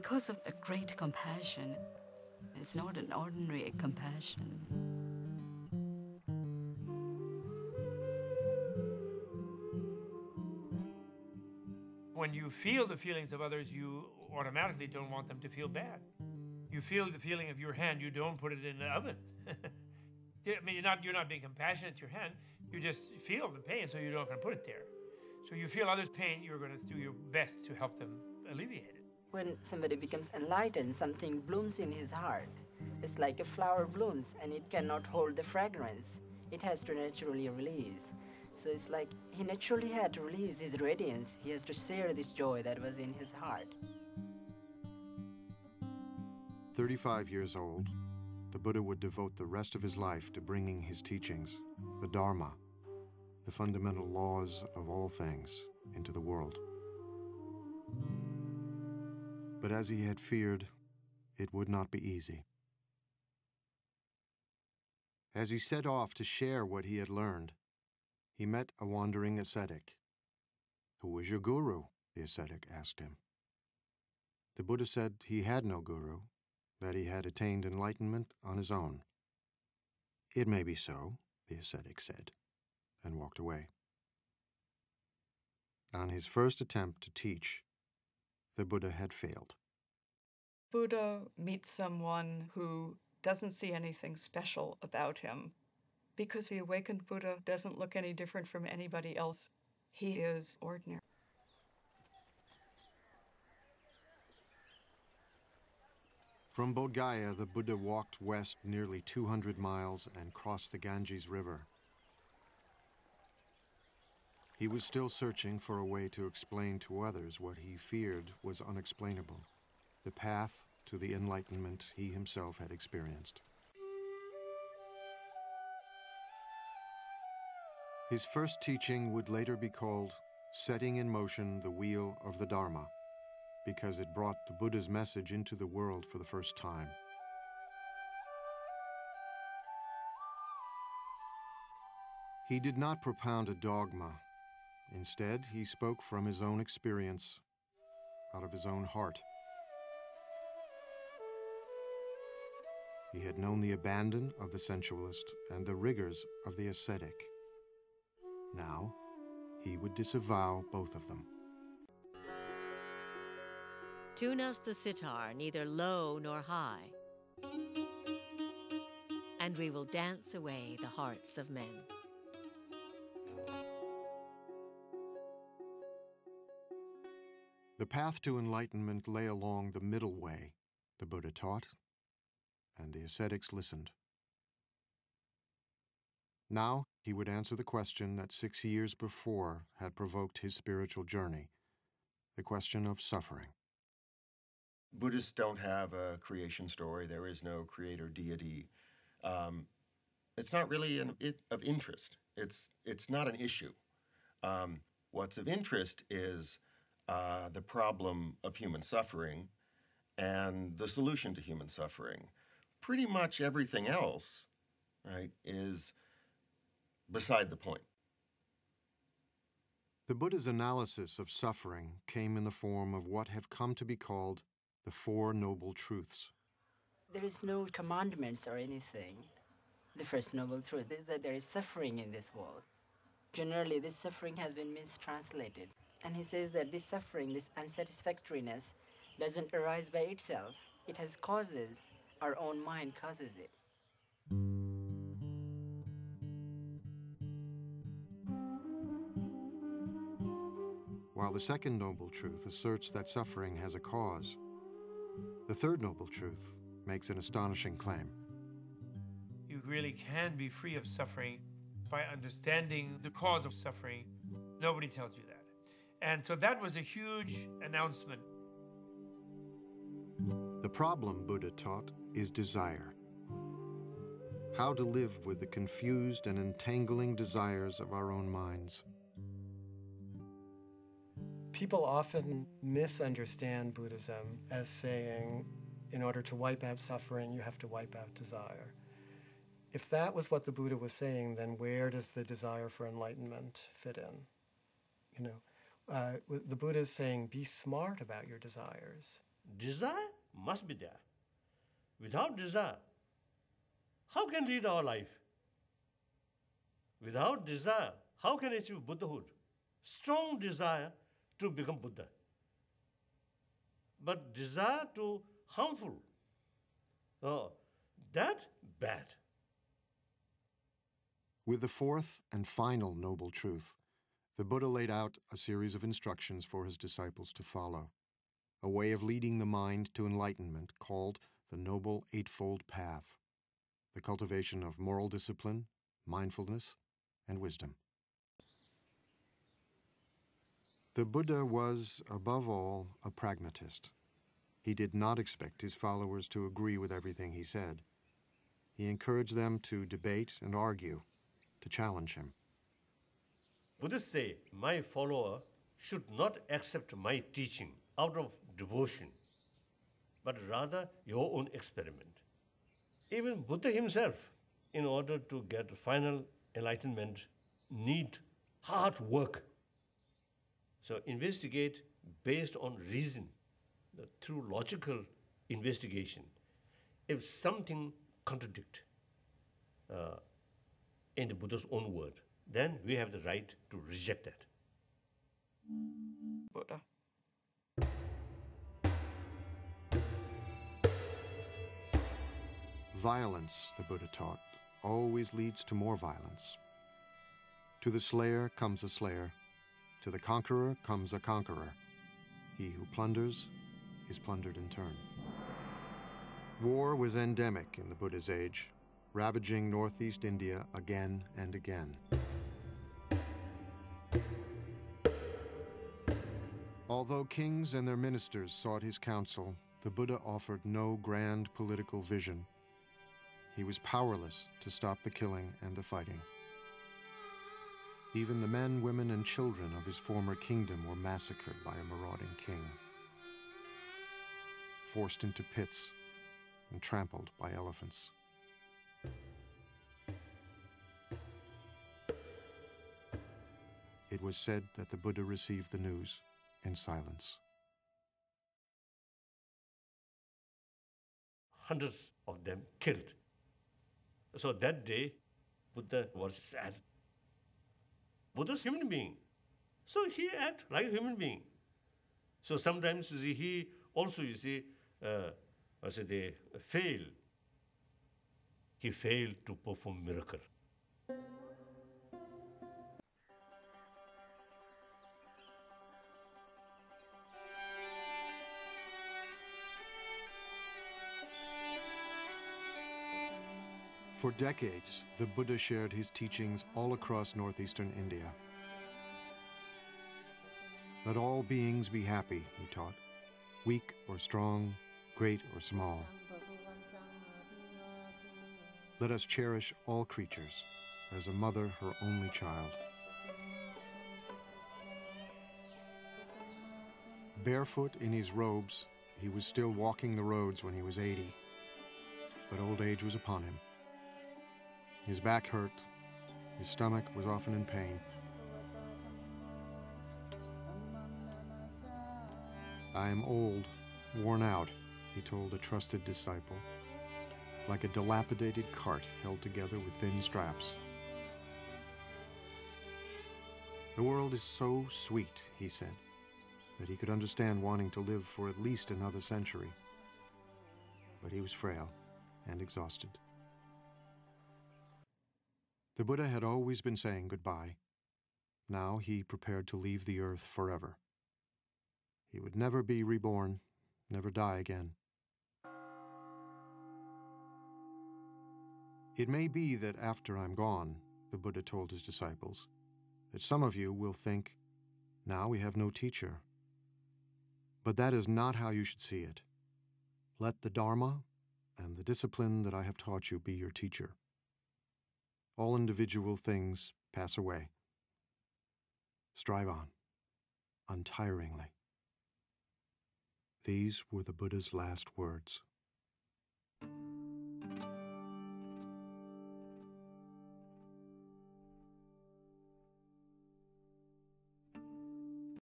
because of the great compassion. It's not an ordinary compassion. When you feel the feelings of others, you automatically don't want them to feel bad. You feel the feeling of your hand, you don't put it in the oven. I mean, you're not being compassionate to your hand, you just feel the pain, so you're not going to put it there. So you feel others' pain, you're going to do your best to help them alleviate it. When somebody becomes enlightened, something blooms in his heart. It's like a flower blooms, and it cannot hold the fragrance. It has to naturally release. So it's like he naturally had to release his radiance. He has to share this joy that was in his heart. 35 years old, the Buddha would devote the rest of his life to bringing his teachings, the Dharma, the fundamental laws of all things, into the world. But as he had feared, it would not be easy. As he set off to share what he had learned, he met a wandering ascetic. "Who was your guru?" the ascetic asked him. The Buddha said he had no guru, that he had attained enlightenment on his own. "It may be so," the ascetic said, and walked away. On his first attempt to teach, the Buddha had failed. Buddha meets someone who doesn't see anything special about him, because the awakened Buddha doesn't look any different from anybody else. He is ordinary. From Bodh Gaya, the Buddha walked west nearly 200 miles and crossed the Ganges River. He was still searching for a way to explain to others what he feared was unexplainable, the path to the enlightenment he himself had experienced. His first teaching would later be called Setting in Motion the Wheel of the Dharma, because it brought the Buddha's message into the world for the first time. He did not propound a dogma. Instead, he spoke from his own experience, out of his own heart. He had known the abandon of the sensualist and the rigors of the ascetic. Now, he would disavow both of them. Tune us the sitar, neither low nor high, and we will dance away the hearts of men. The path to enlightenment lay along the middle way, the Buddha taught, and the ascetics listened. Now he would answer the question that 6 years before had provoked his spiritual journey, the question of suffering. Buddhists don't have a creation story. There is no creator deity. It's not really of interest. It's not an issue. What's of interest is the problem of human suffering and the solution to human suffering. Pretty much everything else, right, is beside the point. The Buddha's analysis of suffering came in the form of what have come to be called the Four Noble Truths. There is no commandments or anything. The first noble truth is that there is suffering in this world. Generally, this suffering has been mistranslated. And he says that this suffering, this unsatisfactoriness, doesn't arise by itself. It has causes. Our own mind causes it. While the second noble truth asserts that suffering has a cause, the third noble truth makes an astonishing claim. You really can be free of suffering by understanding the cause of suffering. Nobody tells you that. And so that was a huge announcement. The problem, Buddha taught, is desire. How to live with the confused and entangling desires of our own minds. People often misunderstand Buddhism as saying, in order to wipe out suffering, you have to wipe out desire. If that was what the Buddha was saying, then where does the desire for enlightenment fit in? The Buddha is saying, be smart about your desires. desire must be there. Without desire, how can lead our life? Without desire, how can achieve Buddhahood? Strong desire to become Buddha. But desire to harmful, that bad. With the fourth and final noble truth, the Buddha laid out a series of instructions for his disciples to follow, a way of leading the mind to enlightenment called the Noble Eightfold Path, the cultivation of moral discipline, mindfulness, and wisdom. The Buddha was, above all, a pragmatist. He did not expect his followers to agree with everything he said. He encouraged them to debate and argue, to challenge him. Buddhists say, my follower should not accept my teaching out of devotion, but rather your own experiment. Even Buddha himself, in order to get final enlightenment, need hard work. So investigate based on reason, through logical investigation. If something contradicts in the Buddha's own word, then we have the right to reject that. Buddha. Violence, the Buddha taught, always leads to more violence. To the slayer comes a slayer. To the conqueror comes a conqueror. He who plunders is plundered in turn. War was endemic in the Buddha's age, ravaging northeast India again and again. Although kings and their ministers sought his counsel, the Buddha offered no grand political vision. He was powerless to stop the killing and the fighting. Even the men, women, and children of his former kingdom were massacred by a marauding king, forced into pits and trampled by elephants. It was said that the Buddha received the news in silence. Hundreds of them killed. So that day, Buddha was sad. Buddha's a human being, so he acts like a human being. So sometimes you see, he also, you see, they fail. He failed to perform miracle. For decades, the Buddha shared his teachings all across northeastern India. Let all beings be happy, he taught, weak or strong, great or small. Let us cherish all creatures as a mother her only child. Barefoot in his robes, he was still walking the roads when he was 80, but old age was upon him. His back hurt, his stomach was often in pain. I am old, worn out, he told a trusted disciple, like a dilapidated cart held together with thin straps. The world is so sweet, he said, that he could understand wanting to live for at least another century. But he was frail and exhausted. The Buddha had always been saying goodbye. Now he prepared to leave the earth forever. He would never be reborn, never die again. It may be that after I'm gone, the Buddha told his disciples, that some of you will think, now we have no teacher. But that is not how you should see it. Let the Dharma and the discipline that I have taught you be your teacher. All individual things pass away. Strive on, untiringly. These were the Buddha's last words.